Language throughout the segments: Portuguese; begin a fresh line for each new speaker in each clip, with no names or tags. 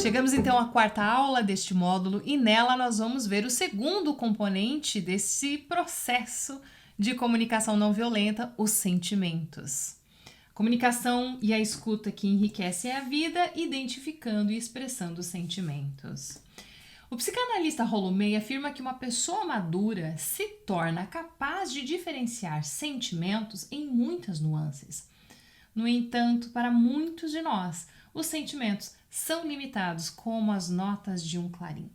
Chegamos então à quarta aula deste módulo e nela nós vamos ver o segundo componente desse processo de comunicação não violenta, os sentimentos. A comunicação e a escuta que enriquecem a vida, identificando e expressando os sentimentos. O psicanalista Rollo May afirma que uma pessoa madura se torna capaz de diferenciar sentimentos em muitas nuances. No entanto, para muitos de nós, os sentimentos são limitados como as notas de um clarim.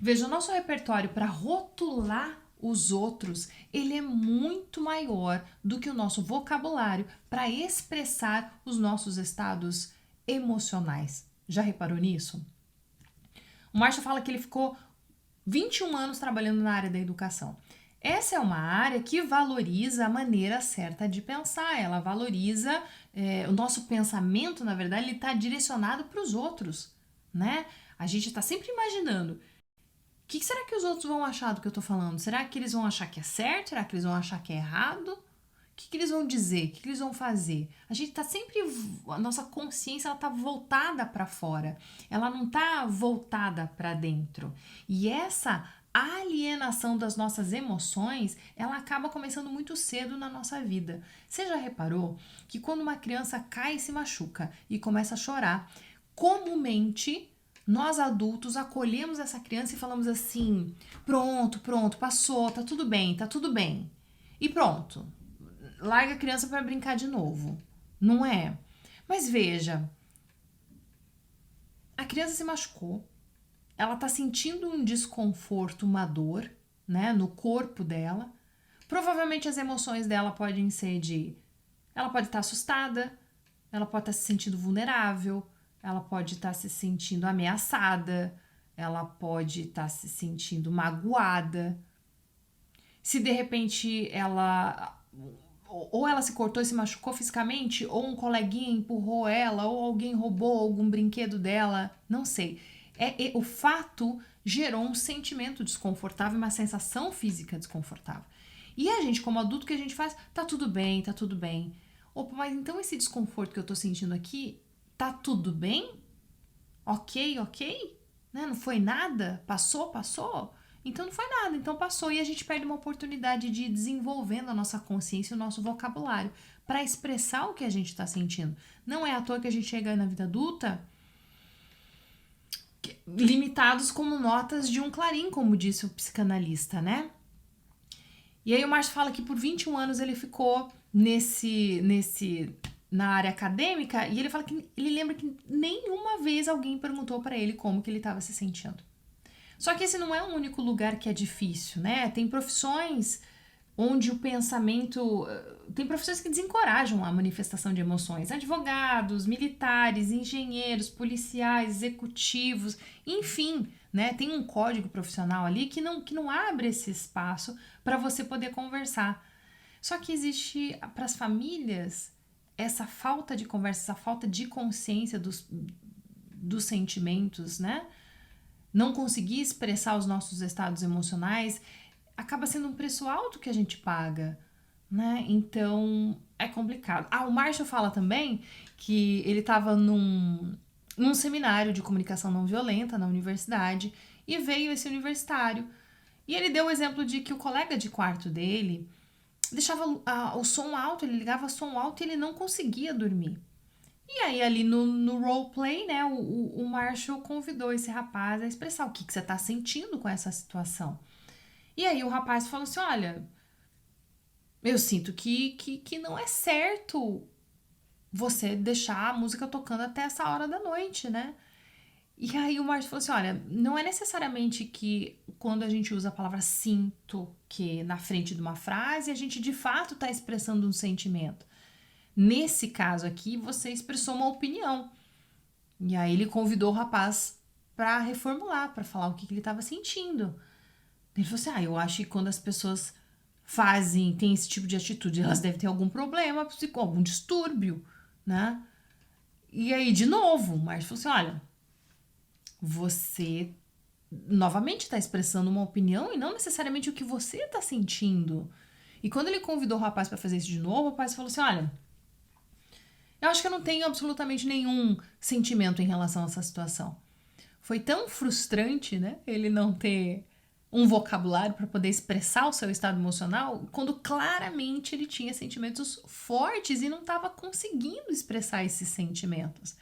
Veja, o nosso repertório para rotular os outros, ele é muito maior do que o nosso vocabulário para expressar os nossos estados emocionais. Já reparou nisso? O Marshall fala que ele ficou 21 anos trabalhando na área da educação. Essa é uma área que valoriza a maneira certa de pensar, ela valoriza o nosso pensamento, na verdade, ele está direcionado para os outros, né? A gente está sempre imaginando, o que será que os outros vão achar do que eu estou falando? Será que eles vão achar que é certo? Será que eles vão achar que é errado? O que eles vão dizer? O que eles vão fazer? A gente está sempre, a nossa consciência ela está voltada para fora, ela não está voltada para dentro. E essa alienação das nossas emoções, ela acaba começando muito cedo na nossa vida. Você já reparou que quando uma criança cai e se machuca e começa a chorar, comumente nós adultos acolhemos essa criança e falamos assim: pronto, passou, tá tudo bem, tá tudo bem. E pronto, larga a criança para brincar de novo, não é? Mas veja, a criança se machucou, ela tá sentindo um desconforto, uma dor, né, no corpo dela. Provavelmente as emoções dela podem ser ela pode estar assustada, ela pode estar se sentindo vulnerável, ela pode estar se sentindo ameaçada, ela pode estar se sentindo magoada. Se de repente ou ela se cortou e se machucou fisicamente, ou um coleguinha empurrou ela, ou alguém roubou algum brinquedo dela, não sei. O fato gerou um sentimento desconfortável, uma sensação física desconfortável. E a gente, como adulto, o que a gente faz? Tá tudo bem, tá tudo bem. Opa, mas então esse desconforto que eu tô sentindo aqui, tá tudo bem? Ok? Né? Não foi nada? Passou? Então não foi nada, então passou. E a gente perde uma oportunidade de ir desenvolvendo a nossa consciência e o nosso vocabulário para expressar o que a gente tá sentindo. Não é à toa que a gente chega na vida adulta limitados como notas de um clarim, como disse o psicanalista, né? E aí o Marshall fala que por 21 anos ele ficou na área acadêmica e ele fala que ele lembra que nenhuma vez alguém perguntou para ele como que ele estava se sentindo. Só que esse não é o único lugar que é difícil, né? Tem profissões onde o pensamento... Tem profissões que desencorajam a manifestação de emoções. Advogados, militares, engenheiros, policiais, executivos, enfim, né? Tem um código profissional ali que não abre esse espaço para você poder conversar. Só que existe, para as famílias, essa falta de conversa, essa falta de consciência dos sentimentos, né? Não conseguir expressar os nossos estados emocionais acaba sendo um preço alto que a gente paga, né? Então, é complicado. O Marshall fala também que ele estava num seminário de comunicação não violenta na universidade e veio esse universitário. E ele deu o exemplo de que o colega de quarto dele deixava o som alto, ele ligava o som alto e ele não conseguia dormir. E aí, ali no roleplay, né, o Marshall convidou esse rapaz a expressar o que você tá sentindo com essa situação. E aí o rapaz falou assim, olha, eu sinto que não é certo você deixar a música tocando até essa hora da noite, né? E aí o Marshall falou assim, olha, não é necessariamente que quando a gente usa a palavra sinto que na frente de uma frase, a gente de fato tá expressando um sentimento. Nesse caso aqui, você expressou uma opinião. E aí ele convidou o rapaz para reformular, para falar o que ele estava sentindo. Ele falou assim, eu acho que quando as pessoas têm esse tipo de atitude, elas devem ter algum problema, algum distúrbio, né? E aí, de novo, o Marshall falou assim, olha, você novamente está expressando uma opinião e não necessariamente o que você está sentindo. E quando ele convidou o rapaz para fazer isso de novo, o rapaz falou assim, olha, eu acho que eu não tenho absolutamente nenhum sentimento em relação a essa situação. Foi tão frustrante, né? Ele não ter um vocabulário para poder expressar o seu estado emocional, quando claramente ele tinha sentimentos fortes e não estava conseguindo expressar esses sentimentos.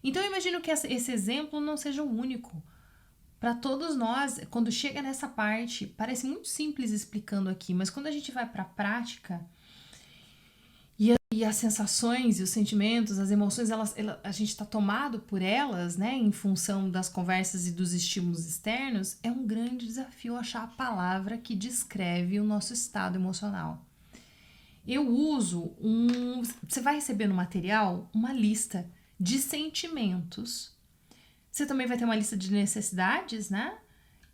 Então eu imagino que esse exemplo não seja o único. Para todos nós, quando chega nessa parte, parece muito simples explicando aqui, mas quando a gente vai para a prática e as sensações e os sentimentos, as emoções, a gente está tomado por elas, né, em função das conversas e dos estímulos externos, é um grande desafio achar a palavra que descreve o nosso estado emocional. Eu uso você vai receber no material uma lista de sentimentos. Você também vai ter uma lista de necessidades, né?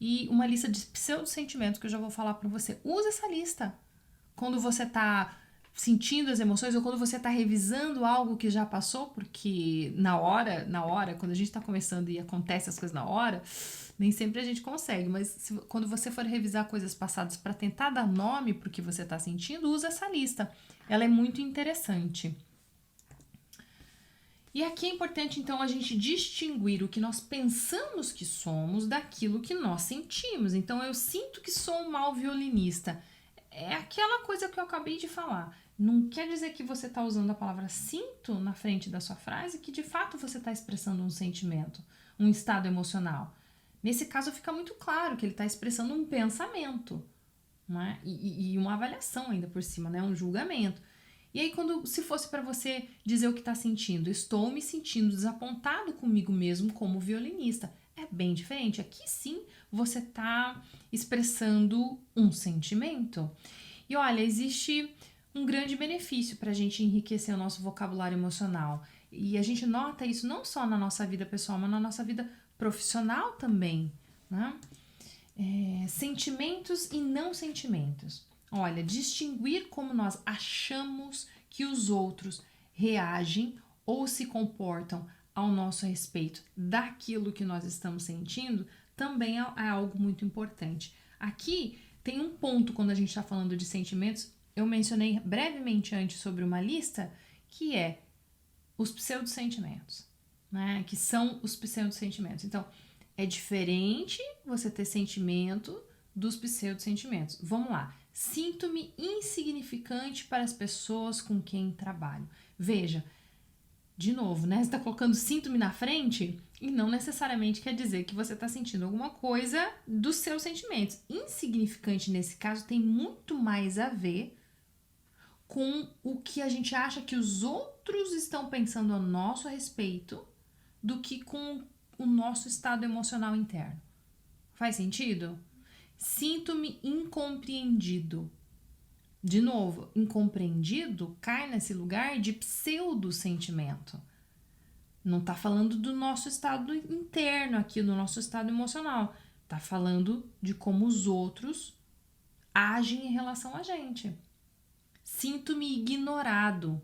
E uma lista de pseudo-sentimentos que eu já vou falar para você. Usa essa lista quando você tá sentindo as emoções ou quando você tá revisando algo que já passou, porque na hora, quando a gente tá começando e acontece as coisas na hora, nem sempre a gente consegue, mas quando você for revisar coisas passadas para tentar dar nome pro que você tá sentindo, usa essa lista. Ela é muito interessante. E aqui é importante, então, a gente distinguir o que nós pensamos que somos daquilo que nós sentimos. Então, eu sinto que sou um mau violinista. É aquela coisa que eu acabei de falar. Não quer dizer que você está usando a palavra sinto na frente da sua frase, que de fato você está expressando um sentimento, um estado emocional. Nesse caso, fica muito claro que ele está expressando um pensamento, né? E uma avaliação ainda por cima, né? Um julgamento. E aí, se fosse para você dizer o que está sentindo, estou me sentindo desapontado comigo mesmo como violinista. É bem diferente. Aqui sim você está expressando um sentimento. E olha, existe um grande benefício para a gente enriquecer o nosso vocabulário emocional. E a gente nota isso não só na nossa vida pessoal, mas na nossa vida profissional também, né? Sentimentos e não sentimentos. Olha, distinguir como nós achamos que os outros reagem ou se comportam ao nosso respeito daquilo que nós estamos sentindo também é algo muito importante. Aqui tem um ponto quando a gente está falando de sentimentos, eu mencionei brevemente antes sobre uma lista, que é os pseudo-sentimentos, né? Que são os pseudo-sentimentos. Então, é diferente você ter sentimento dos pseudo-sentimentos. Vamos lá. Sinto-me insignificante para as pessoas com quem trabalho. Veja, de novo, né? Você está colocando sinto-me na frente e não necessariamente quer dizer que você está sentindo alguma coisa dos seus sentimentos. Insignificante, nesse caso, tem muito mais a ver com o que a gente acha que os outros estão pensando a nosso respeito do que com o nosso estado emocional interno. Faz sentido? Sinto-me incompreendido. De novo, incompreendido cai nesse lugar de pseudo-sentimento. Não está falando do nosso estado interno aqui, do nosso estado emocional. Está falando de como os outros agem em relação a gente. Sinto-me ignorado.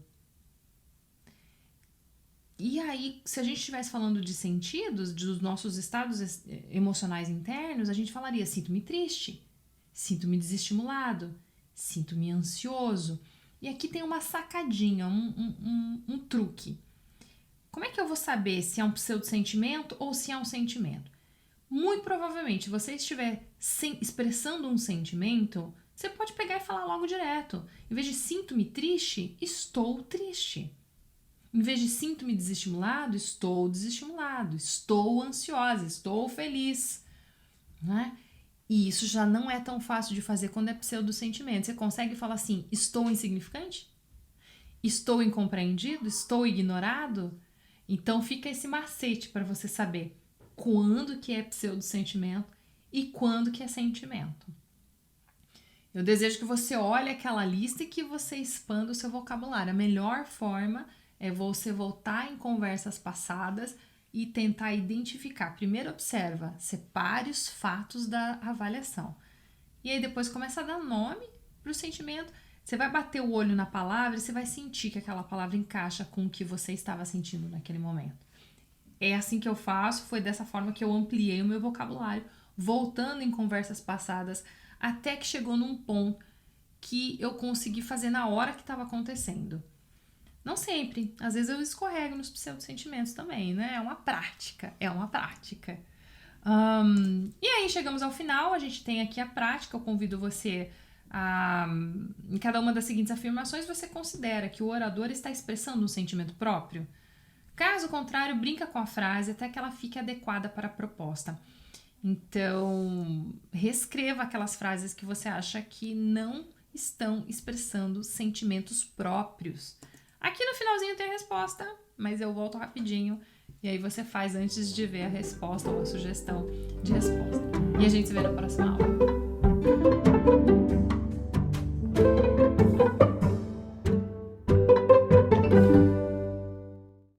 E aí, se a gente estivesse falando de sentidos, dos nossos estados emocionais internos, a gente falaria: sinto-me triste, sinto-me desestimulado, sinto-me ansioso. E aqui tem uma sacadinha, um truque. Como é que eu vou saber se é um pseudo-sentimento ou se é um sentimento? Muito provavelmente, se você estiver expressando um sentimento, você pode pegar e falar logo direto. Em vez de sinto-me triste, estou triste. Em vez de sinto-me desestimulado, estou desestimulado, estou ansiosa, estou feliz, né? E isso já não é tão fácil de fazer quando é pseudo-sentimento. Você consegue falar assim, estou insignificante? Estou incompreendido? Estou ignorado? Então fica esse macete para você saber quando que é pseudo-sentimento e quando que é sentimento. Eu desejo que você olhe aquela lista e que você expanda o seu vocabulário. A melhor forma é você voltar em conversas passadas e tentar identificar. Primeiro observa, separe os fatos da avaliação. E aí depois começa a dar nome para o sentimento. Você vai bater o olho na palavra e você vai sentir que aquela palavra encaixa com o que você estava sentindo naquele momento. É assim que eu faço, foi dessa forma que eu ampliei o meu vocabulário, voltando em conversas passadas, até que chegou num ponto que eu consegui fazer na hora que estava acontecendo. Não sempre, às vezes eu escorrego nos pseudo-sentimentos também, né? É uma prática. E aí chegamos ao final, a gente tem aqui a prática, eu convido você a, em cada uma das seguintes afirmações, você considera que o orador está expressando um sentimento próprio? Caso contrário, brinca com a frase até que ela fique adequada para a proposta. Então, reescreva aquelas frases que você acha que não estão expressando sentimentos próprios. Aqui no finalzinho tem a resposta, mas eu volto rapidinho e aí você faz antes de ver a resposta ou a sugestão de resposta. E a gente se vê na próxima aula.